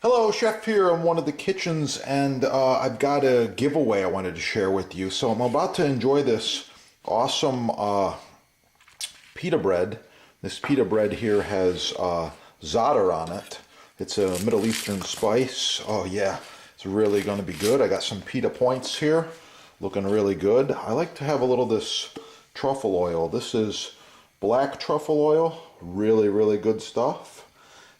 Hello, Chef here in one of the kitchens, and I've got a giveaway I wanted to share with you. So I'm about to enjoy this awesome pita bread. This pita bread here has za'atar on it. It's a Middle Eastern spice. Oh yeah, it's really going to be good. I got some pita points here, looking really good. I like to have a little of this truffle oil. This is black truffle oil, really good stuff.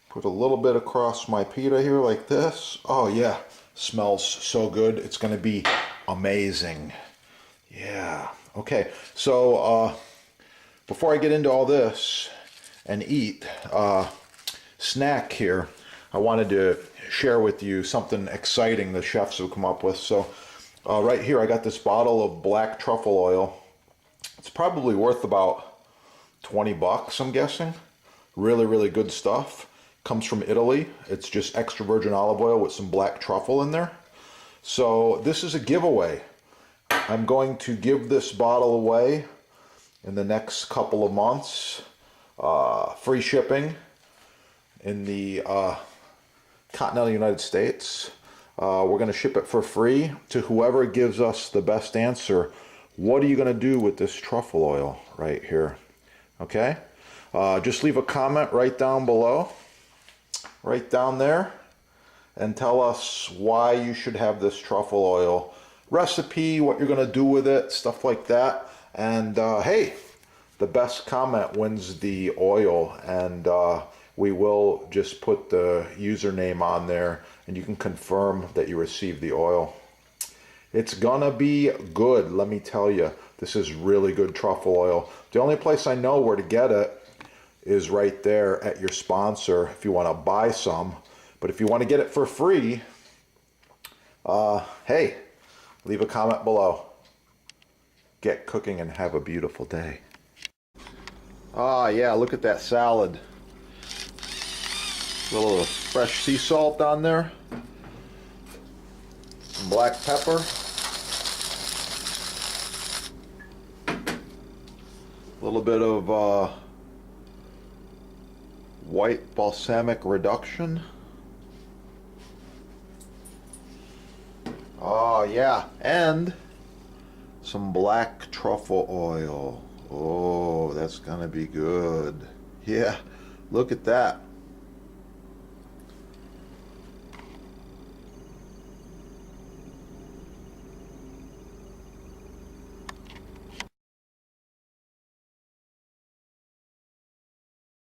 Put a little bit across my pita here like this. Oh yeah, smells so good. It's going to be amazing. Yeah. Okay, so before I get into all this and eat, snack here, I wanted to share with you something exciting the chefs have come up with. So right here I got this bottle of black truffle oil. It's probably worth about 20 bucks, I'm guessing. Really good stuff. Comes from Italy. It's just extra virgin olive oil with some black truffle in there. So this is a giveaway. I'm going to give this bottle away in the next couple of months. Free shipping in the continental United States. We're going to ship it for free to whoever gives us the best answer. What are you going to do with this truffle oil right here? Okay? Just leave a comment right down below. Right down there, and tell us why you should have this truffle oil recipe, what you're going to do with it, stuff like that. And hey, the best comment wins the oil, and we will just put the username on there and you can confirm that you received the oil. It's gonna be good, let me tell you. This is really good truffle oil. The only place I know where to get it is right there at your sponsor if you want to buy some. But if you want to get it for free, hey, leave a comment below. Get cooking and have a beautiful day. Ah, yeah, look at that salad. A little fresh sea salt on there. Some black pepper. A little bit of white balsamic reduction. Oh yeah, and some black truffle oil. Oh, that's gonna be good. Yeah, look at that.